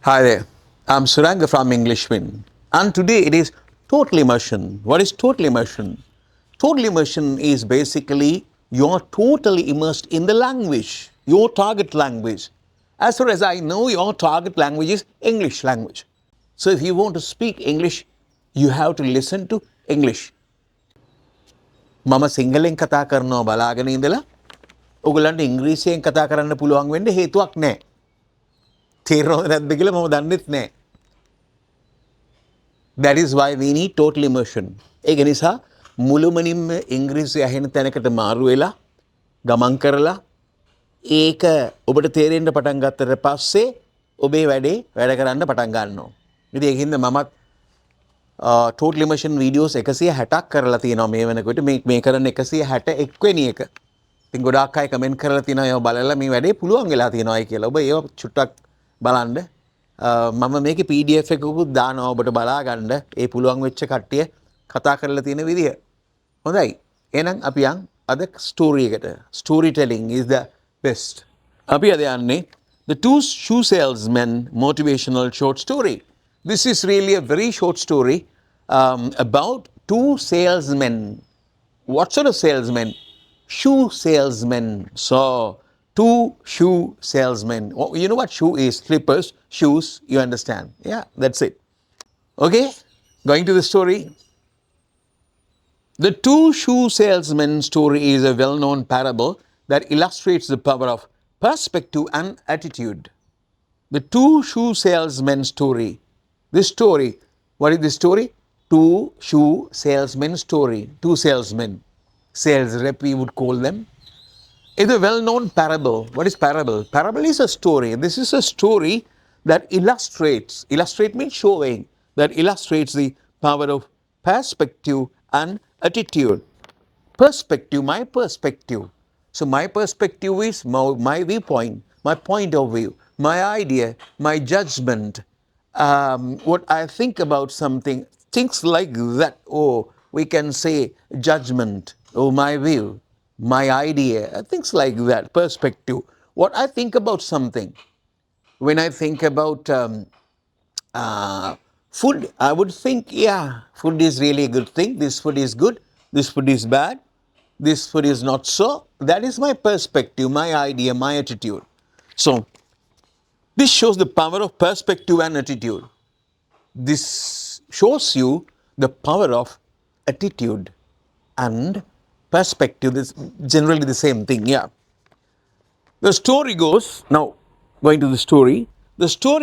Hi there, I'm Suranga from Englishman, and today it is total immersion. What is total immersion? Total immersion is basically you're totally immersed in the language, your target language. As far as I know, your target language is English language. So if you want to speak English, you have to listen to English. මම සිංහලෙන් කතා කරනවා බලාගෙන ඉඳලා ඔයගලන්ට ඉංග්‍රීසියෙන් කතා කරන්න පුළුවන් වෙන්න හේතුවක් නැහැ. තේරෙනවද නැද්ද කියලා මම දන්නෙත් නැහැ. That is why we need total immersion. ඒක නිසා මුළුමනින්ම ඉංග්‍රීසි ඇහෙන තැනකට මාරු වෙලා ගමන් කරලා ඒක ඔබට තේරෙන්න පටන් ගත්තට පස්සේ ඔබේ වැඩ කරන්න පටන් ගන්නවා. ඉතින් ඒකින්ද මමත් total immersion videos 160ක් කරලා තියෙනවා මේ වෙනකොට මේ කරන 161 වෙනි එක. ඉතින් ගොඩාක් අය කමෙන්ට් කරලා තියෙනවා ඒව බලලා මේ වැඩේ පුළුවන් වෙලා තියෙනවායි කියලා. ඔබ ඒව චුට්ටක් බලන්න. මම මේකේ PDF එකකුත් දානවා ඔබට බලා ගන්න. ඒ පුළුවන් වෙච්ච කට්ටිය කතා කරලා තියෙන විදිය. හොඳයි. එහෙනම් අපි යන් අද ස්ටෝරි එකට. Story telling is the best. අපි අද යන්නේ The Two Shoe Salesmen motivational short story. This is really a very short story about two salesmen. What sort of salesmen? Shoe salesmen. So, two shoe salesmen. Oh, you know what shoe is? Slippers, shoes, you understand. Yeah, that's it. Okay, going to the story. The Two Shoe Salesmen story is a well-known parable that illustrates the power of perspective and attitude. The Two Shoe Salesmen story. This story, what is this story? Two shoe salesmen story. Two salesmen. Sales rep we would call them. It's a well-known parable. What is parable? Parable is a story. This is a story that illustrates, illustrate means showing, that illustrates the power of perspective and attitude. Perspective, my perspective. So my perspective is my viewpoint, my point of view, my idea, my judgment, what I think about something, things like that. Oh, we can say judgment, oh, my view, my idea, things like that, perspective. What I think about something. When I think about food, I would think, yeah, food is really a good thing. This food is good. This food is bad. This food is not so. That is my perspective, my idea, my attitude. So, this shows the power of perspective and attitude. This shows you the power of attitude and perspective. This is generally the same thing, yeah. The story goes, now going to the story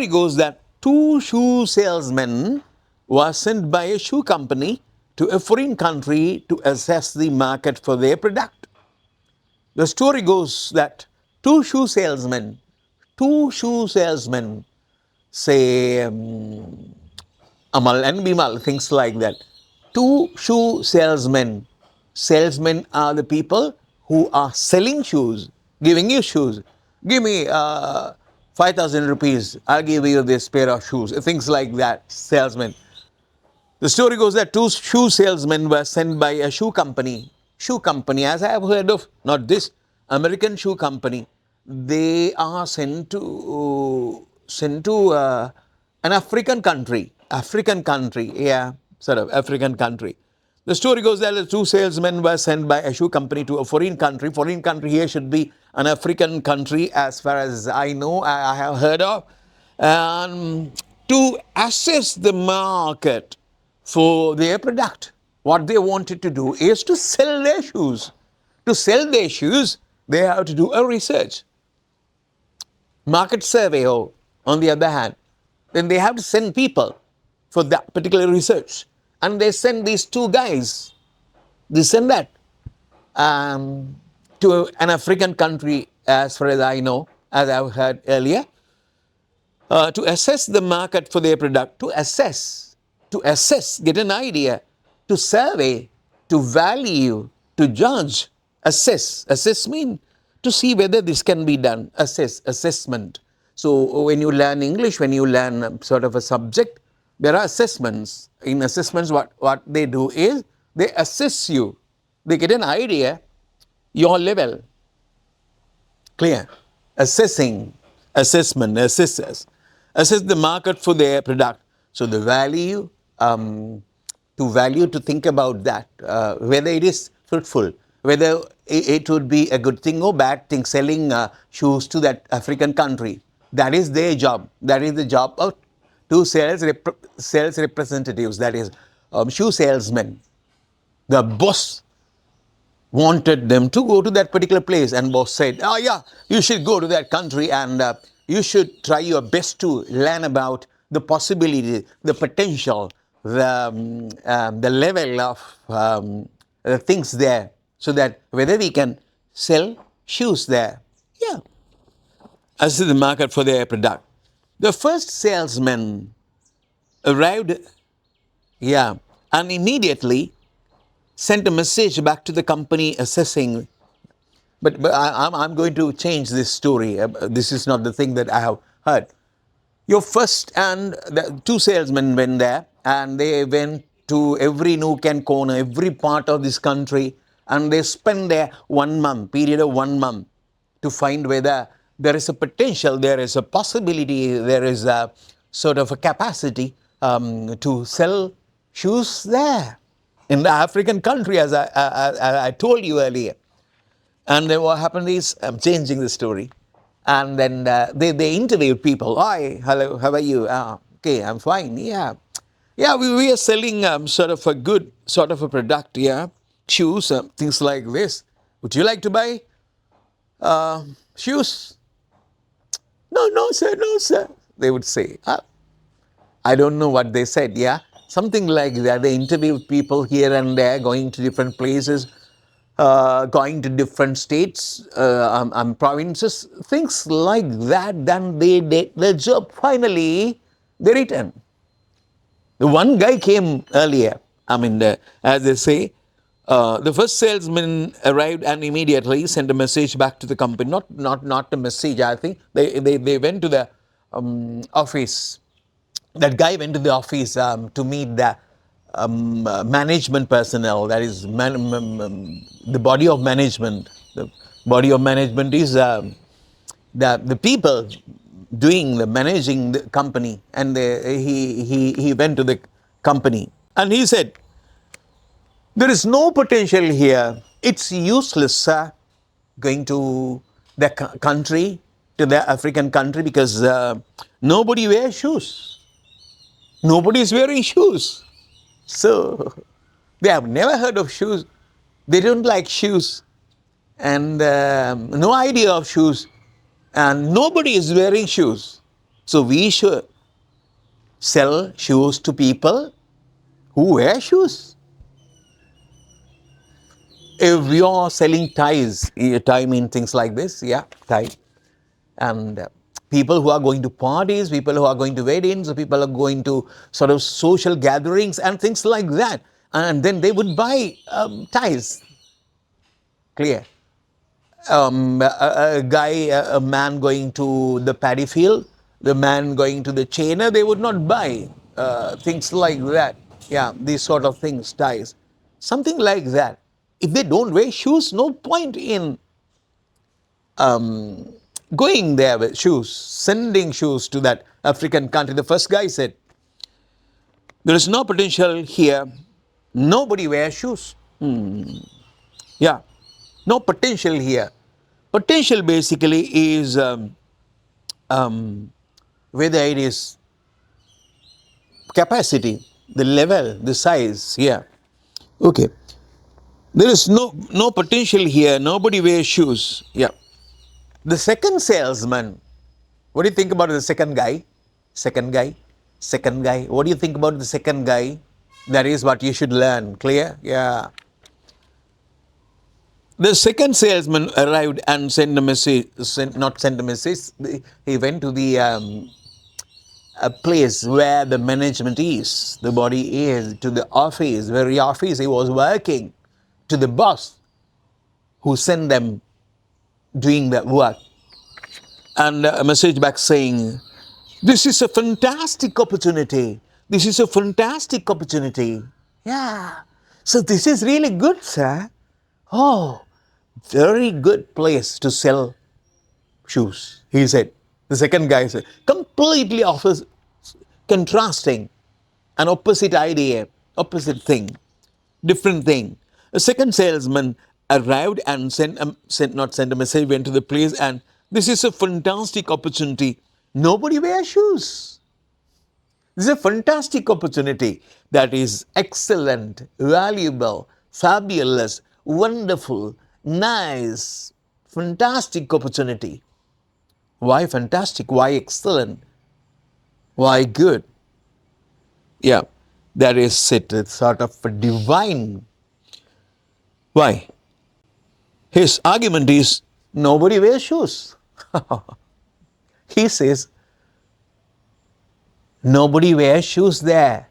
goes that two shoe salesmen were sent by a shoe company to a foreign country to assess the market for their product. The story goes that two shoe salesmen, say Amal and Bimal, things like that. Two shoe salesmen. Salesmen are the people who are selling shoes, giving you shoes. Give me 5,000 rupees, I'll give you this pair of shoes. Things like that, salesmen. The story goes that two shoe salesmen were sent by a shoe company. Shoe company, as I have heard of, not this, American shoe company. They are sent to an African country, yeah, sort of African country. The story goes that the two salesmen were sent by a shoe company to a foreign country. Foreign country here should be an African country, as far as I know, I have heard of, to assess the market for their product. What they wanted to do is to sell their shoes. To sell their shoes, they have to do a research. Market survey, on the other hand. Then they have to send people for that particular research. And they send these two guys, this and that, to an African country, as far as I know, as I've heard earlier, to assess the market for their product, to assess, get an idea, to survey, to value, to judge, assess mean to see whether this can be done, assessment. So when you learn English, when you learn sort of a subject, there are assessments. In assessments, what they do is they assess you. They get an idea, your level. Clear? Assessing, assessment, assessors. assess the market for their product. So the value, to think about that, whether it is fruitful, whether it would be a good thing or bad thing, selling shoes to that African country. That is their job. That is the job of two sales representatives, that is shoe salesmen. The boss wanted them to go to that particular place, and boss said, oh yeah, you should go to that country, and you should try your best to learn about the possibility, the potential, the level of the things there, so that whether we can sell shoes there. Yeah, as is the market for their product. The first salesman arrived, yeah, and immediately sent a message back to the company assessing. But I'm going to change this story. This is not the thing that I have heard. Your first, and the two salesmen went there, and they went to every nook and corner, every part of this country, and they spent there 1 month, period of 1 month, to find whether there is a potential, there is a possibility, there is a sort of a capacity to sell shoes there in the African country, as I told you earlier. And then what happened is, I'm changing the story. And then they interviewed people. Hi, hello, how are you? Okay, I'm fine, yeah. Yeah, we are selling sort of a good sort of a product, yeah. Shoes, things like this. Would you like to buy shoes? No, no, sir, no, sir. They would say. I don't know what they said, yeah. Something like that. They interviewed people here and there, going to different places, going to different states, provinces, things like that. Then they did their job. Finally, they returned. The one guy came earlier. As they say, the first salesman arrived and immediately sent a message back to the company. Not a message, I think. They went to the office. That guy went to the office to meet the management personnel, that is the body of management. The body of management is the people doing the managing the company, and he went to the company and he said, there is no potential here. It's useless, sir, going to the country, to the African country, because nobody wears shoes. Nobody is wearing shoes. So they have never heard of shoes. They don't like shoes, and no idea of shoes, and nobody is wearing shoes. So we should sell shoes to people who wear shoes. If you're selling ties, tie means things like this, yeah, tie, and people who are going to parties, people who are going to weddings, people are going to sort of social gatherings and things like that, and then they would buy ties. Clear? A man going to the paddy field, the man going to the chainer, they would not buy things like that. Yeah, these sort of things, ties, something like that. If they don't wear shoes, no point in going there with shoes, sending shoes to that African country. The first guy said, there is no potential here. Nobody wears shoes. Yeah, no potential here. Potential basically is whether it is capacity, the level, the size. Yeah. Okay. There is no potential here. Nobody wears shoes. Yeah. The second salesman, what do you think about the second guy? Second guy? Second guy. What do you think about the second guy? That is what you should learn. Clear? Yeah. The second salesman arrived and sent a message, not sent a message, he went to the a place where the management is, the body is, to the office, very office he was working, to the boss who sent them doing that work. And a message back saying, this is a fantastic opportunity. This is a fantastic opportunity. Yeah. So this is really good, sir. Oh, very good place to sell shoes, he said. The second guy is completely offers contrasting, an opposite idea, opposite thing, different thing. A second salesman arrived and not sent a message, went to the place, and this is a fantastic opportunity. Nobody wears shoes. This is a fantastic opportunity that is excellent, valuable, fabulous, wonderful, nice, fantastic opportunity. Why fantastic? Why excellent? Why good? Yeah, that is it. It's sort of a divine. Why? His argument is nobody wears shoes. He says nobody wears shoes there.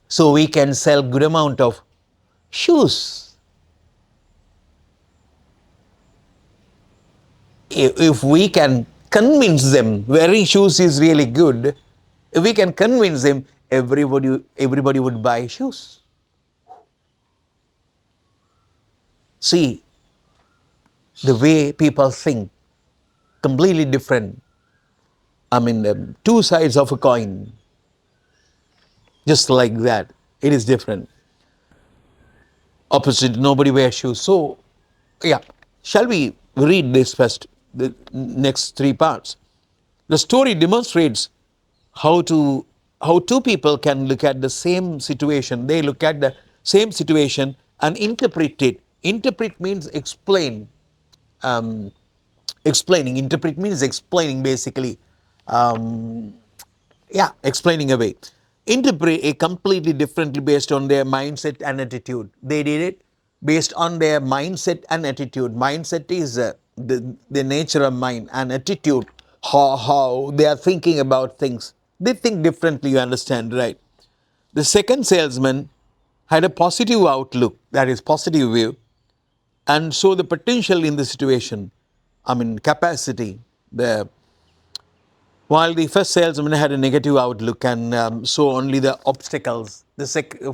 So we can sell good amount of shoes. If we can convince them wearing shoes is really good, if we can convince them, everybody would buy shoes. See, the way people think, completely different. I mean, two sides of a coin. Just like that, it is different. Opposite, nobody wears shoes. So, yeah, shall we read this first, the next three parts? The story demonstrates how two people can look at the same situation. They look at the same situation and interpret it. Interpret means explain. Explaining. Interpret means explaining, basically. Explaining away. Interpret a completely differently based on their mindset and attitude. They did it based on their mindset and attitude. Mindset is the nature of mind, and attitude, how they are thinking about things. They think differently, you understand, right? The second salesman had a positive outlook, that is, positive view, and saw the potential in the situation. I mean, capacity. While the first salesman had a negative outlook and saw only the obstacles, the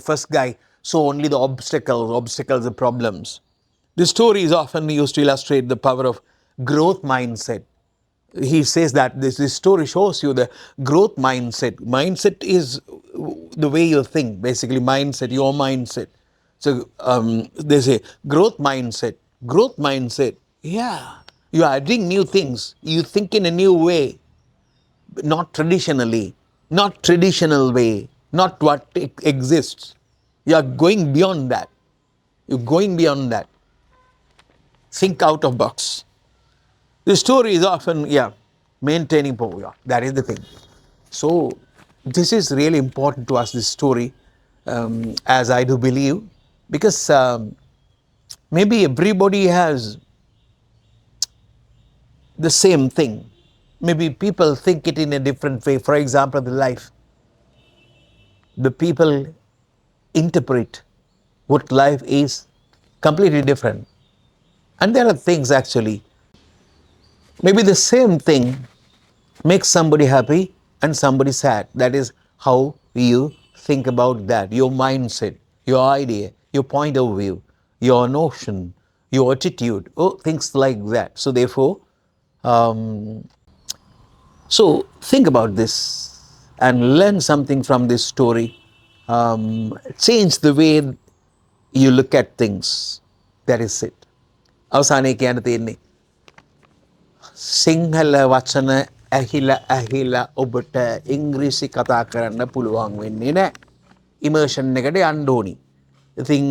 first guy saw only the obstacles, the problems. This story is often used to illustrate the power of growth mindset. He says that this story shows you the growth mindset. Mindset is the way you think, basically, mindset, your mindset. So they say growth mindset. Growth mindset, yeah. You are adding new things. You think in a new way, not traditionally, not traditional way, not what exists. You are going beyond that. You're going beyond that. Think out of box. The story is often, maintaining power. Yeah, that is the thing. So this is really important to us, this story, as I do believe, because maybe everybody has the same thing. Maybe people think it in a different way. For example, the life. The people interpret what life is completely different. And there are things actually, maybe the same thing makes somebody happy and somebody sad. That is how you think about that. Your mindset, your idea, your point of view, your notion, your attitude, things like that. So therefore, so think about this and learn something from this story. Change the way you look at things. That is it. අවසානයේ කියන්න තියෙන්නේ සිංහල වචන ඇහිලා ඔබට ඉංග්‍රීසි කතා කරන්න පුළුවන් වෙන්නේ නැහැ. ඉමර්ෂන් එකට යන්න ඕනි. ඉතින්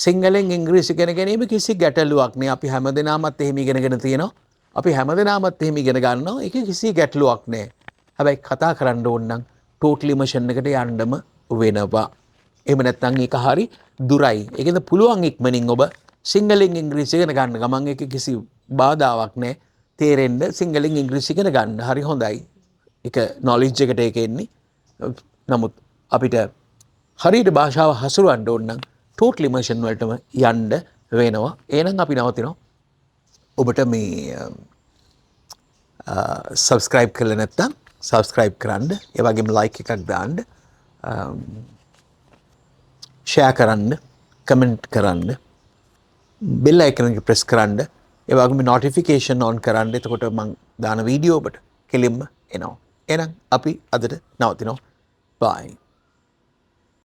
සිංහලෙන් ඉංග්‍රීසි ඉගෙන ගැනීම කිසි ගැටලුවක් නෑ. අපි හැමදෙනාමත් එහෙම ඉගෙනගෙන තියෙනවා. අපි හැමදෙනාමත් එහෙම ඉගෙන ගන්නවා. ඒක කිසි ගැටලුවක් නෑ. හැබැයි කතා කරන්න ඕන නම් ටෝටල් ඉමර්ෂන් එකට යන්නම වෙනවා. එහෙම නැත්නම් ඒක හරි දුරයි. ඒකෙන්ද පුළුවන් ඉක්මනින් ඔබ සිංහලෙන් ඉංග්‍රීසි ඉගෙන ගන්න ගමන් ඒක කිසි බාධාවක් නෑ. තේරෙන්න සිංහලෙන් ඉංග්‍රීසි ඉගෙන ගන්න හරි හොඳයි. ඒක නොලෙජ් එකට ඒක එන්නේ. නමුත් අපිට හරියට භාෂාව හසුරවන්න ඕන නම් ටෝටල් ඉමර්ෂන් වලටම යන්න වෙනවා. එහෙනම් අපි නවතිනවා. ඔබට මේ සබස්ක්‍රයිබ් කරලා නැත්නම් සබස්ක්‍රයිබ් කරන්න. ඒ වගේම ලයික් එකක් දාන්න. ෂෙයා කරන්න, කමෙන්ට් කරන්න, බෙල් අයිකන් එක ප්‍රෙස් කරන්න. ඒ වගේම notification on කරන්න. එතකොට මං දාන වීඩියෝ ඔබට කෙලින්ම එනවා. එහෙනම් අපි අදට නවතිනවා. bye.